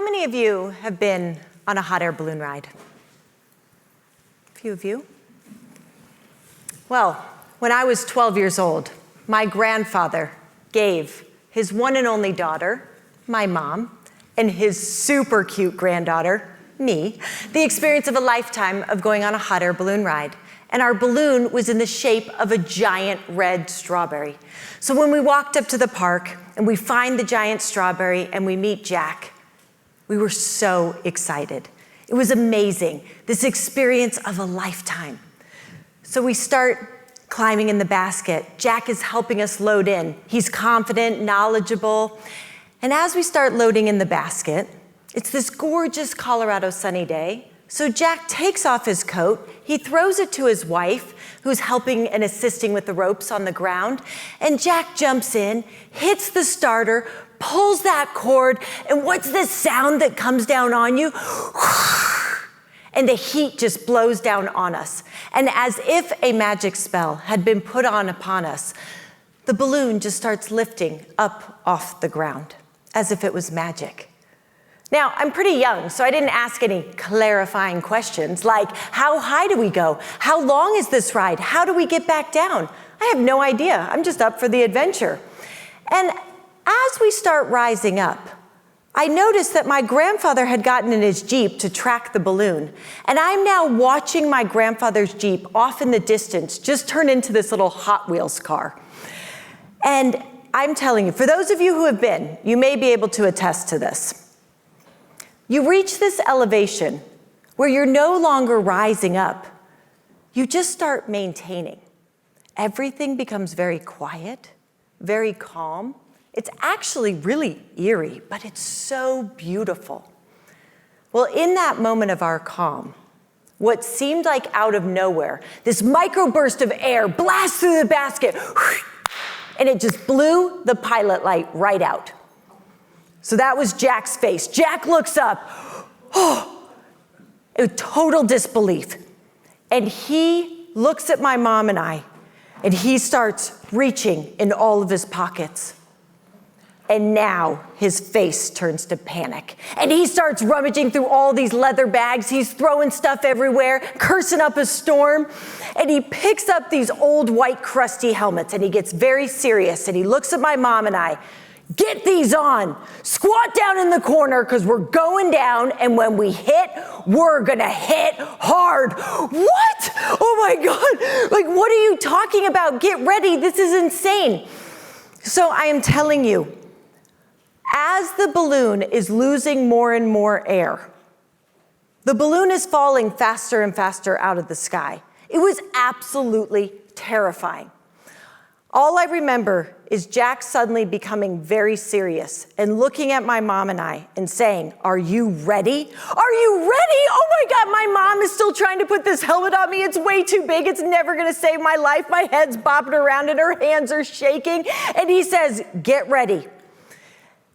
How many of you have been on a hot air balloon ride? A few of you? Well, when I was 12 years old, my grandfather gave his one and only daughter, my mom, and his super cute granddaughter, me, the experience of a lifetime of going on a hot air balloon ride. And our balloon was in the shape of a giant red strawberry. So when we walked up to the park and we find the giant strawberry and we meet Jack, we were so excited. It was amazing, this experience of a lifetime. So we start climbing in the basket. Jack is helping us load in. He's confident, knowledgeable. And as we start loading in the basket, it's this gorgeous Colorado sunny day. So Jack takes off his coat, he throws it to his wife, who's helping and assisting with the ropes on the ground, and Jack jumps in, hits the starter, pulls that cord, and what's this sound that comes down on you? And the heat just blows down on us. And as if a magic spell had been put on upon us, the balloon just starts lifting up off the ground, as if it was magic. Now, I'm pretty young, so I didn't ask any clarifying questions like, how high do we go? How long is this ride? How do we get back down? I have no idea. I'm just up for the adventure. And as we start rising up, I noticed that my grandfather had gotten in his Jeep to track the balloon. And I'm now watching my grandfather's Jeep off in the distance just turn into this little Hot Wheels car. And I'm telling you, for those of you who have been, you may be able to attest to this. You reach this elevation where you're no longer rising up. You just start maintaining. Everything becomes very quiet, very calm. It's actually really eerie, but it's so beautiful. Well, in that moment of our calm, what seemed like out of nowhere, this microburst of air blasts through the basket, and it just blew the pilot light right out. So that was Jack's face. Jack looks up, in total disbelief. And he looks at my mom and I, and he starts reaching in all of his pockets. And now his face turns to panic. And he starts rummaging through all these leather bags. He's throwing stuff everywhere, cursing up a storm. And he picks up these old white crusty helmets, and he gets very serious. And he looks at my mom and I. Get these on, squat down in the corner because we're going down, and when we hit, we're gonna hit hard. What? Oh my God, like what are you talking about? Get ready, this is insane. So I am telling you, as the balloon is losing more and more air, the balloon is falling faster and faster out of the sky. It was absolutely terrifying. All I remember is Jack suddenly becoming very serious and looking at my mom and I and saying, "Are you ready? Are you ready? Oh my God, my mom is still trying to put this helmet on me. It's way too big. It's never gonna save my life. My head's bopping around and her hands are shaking." And he says, "Get ready."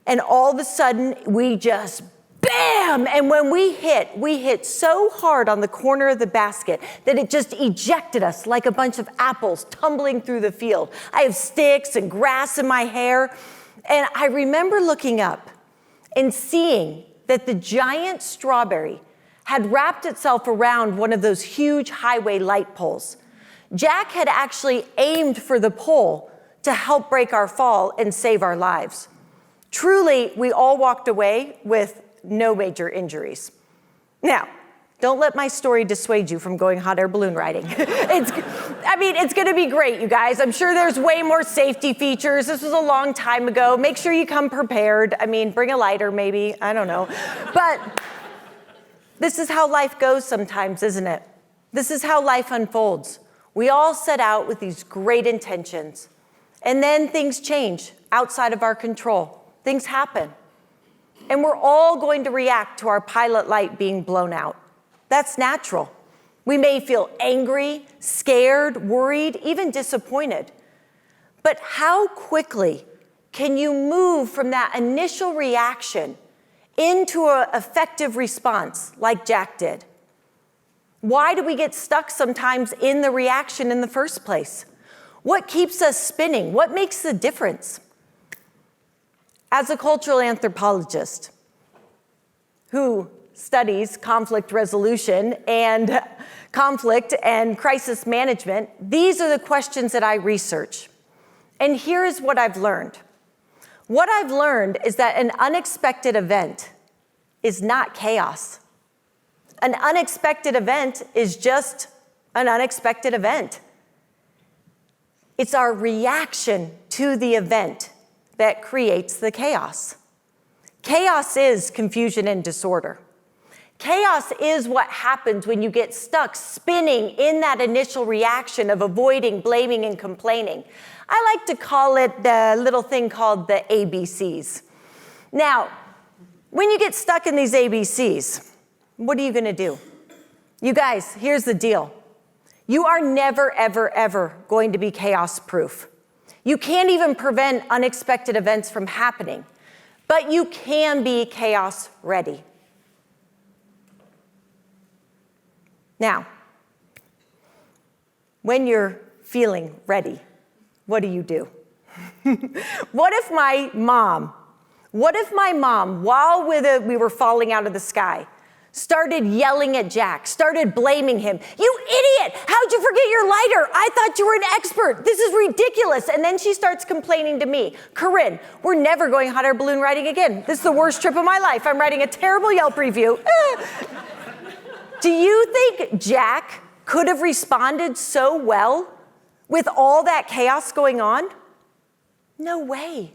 And all of a sudden, we just bam! And when we hit so hard on the corner of the basket that it just ejected us like a bunch of apples tumbling through the field. I have sticks and grass in my hair. And I remember looking up and seeing that the giant strawberry had wrapped itself around one of those huge highway light poles. Jack had actually aimed for the pole to help break our fall and save our lives. Truly, we all walked away with no major injuries. Now, don't let my story dissuade you from going hot air balloon riding. It's gonna be great, you guys. I'm sure there's way more safety features. This was a long time ago. Make sure you come prepared. Bring a lighter maybe, I don't know. But this is how life goes sometimes, isn't it? This is how life unfolds. We all set out with these great intentions, and then things change outside of our control. Things happen. And we're all going to react to our pilot light being blown out. That's natural. We may feel angry, scared, worried, even disappointed. But how quickly can you move from that initial reaction into an effective response like Jack did? Why do we get stuck sometimes in the reaction in the first place? What keeps us spinning? What makes the difference? As a cultural anthropologist, who studies conflict resolution and conflict and crisis management, these are the questions that I research. And here is what I've learned. What I've learned is that an unexpected event is not chaos. An unexpected event is just an unexpected event. It's our reaction to the event that creates the chaos. Chaos is confusion and disorder. Chaos is what happens when you get stuck spinning in that initial reaction of avoiding, blaming, and complaining. I like to call it the little thing called the ABCs. Now, when you get stuck in these ABCs, what are you going to do? You guys, here's the deal. You are never, ever, ever going to be chaos-proof. You can't even prevent unexpected events from happening, but you can be chaos-ready. Now, when you're feeling ready, what do you do? What if my mom, while we were falling out of the sky, started yelling at Jack, started blaming him? You idiot! How'd you forget your lighter? I thought you were an expert. This is ridiculous. And then she starts complaining to me. Corinne, we're never going hot air balloon riding again. This is the worst trip of my life. I'm writing a terrible Yelp review. Do you think Jack could have responded so well with all that chaos going on? No way.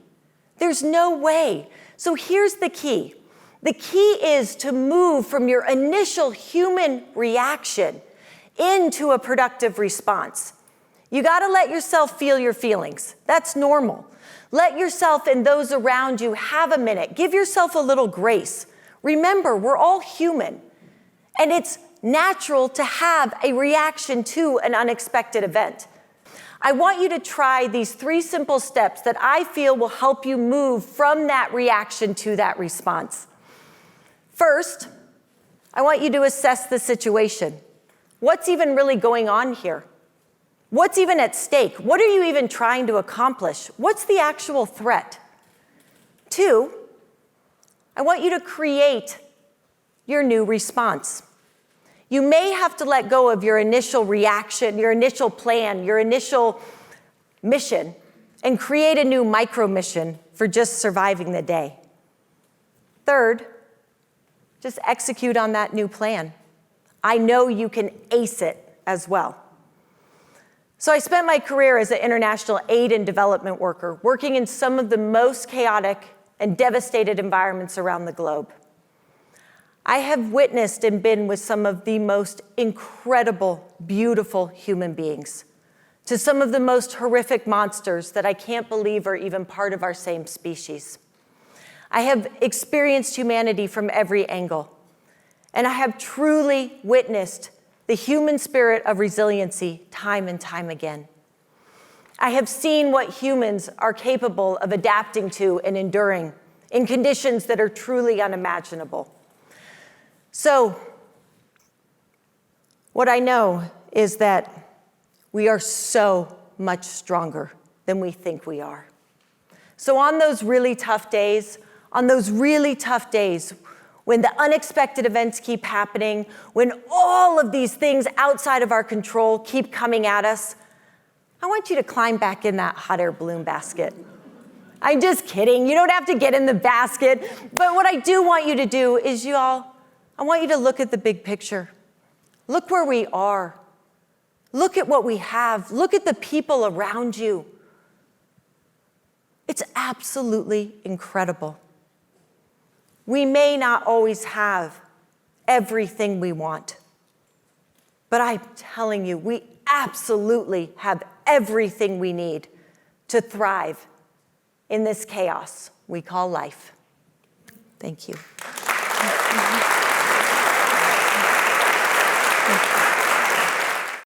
There's no way. So here's the key. The key is to move from your initial human reaction into a productive response. You got to let yourself feel your feelings. That's normal. Let yourself and those around you have a minute. Give yourself a little grace. Remember, we're all human. And it's natural to have a reaction to an unexpected event. I want you to try these 3 simple steps that I feel will help you move from that reaction to that response. First, I want you to assess the situation. What's even really going on here? What's even at stake? What are you even trying to accomplish? What's the actual threat? 2, I want you to create your new response. You may have to let go of your initial reaction, your initial plan, your initial mission, and create a new micro mission for just surviving the day. 3rd, just execute on that new plan. I know you can ace it as well. So I spent my career as an international aid and development worker, working in some of the most chaotic and devastated environments around the globe. I have witnessed and been with some of the most incredible, beautiful human beings, to some of the most horrific monsters that I can't believe are even part of our same species. I have experienced humanity from every angle, and I have truly witnessed the human spirit of resiliency time and time again. I have seen what humans are capable of adapting to and enduring in conditions that are truly unimaginable. So, what I know is that we are so much stronger than we think we are. So on those really tough days, when the unexpected events keep happening, when all of these things outside of our control keep coming at us, I want you to climb back in that hot air balloon basket. I'm just kidding. You don't have to get in the basket. But what I do want you to do is, I want you to look at the big picture. Look where we are. Look at what we have. Look at the people around you. It's absolutely incredible. We may not always have everything we want, but I'm telling you, we absolutely have everything we need to thrive in this chaos we call life. Thank you.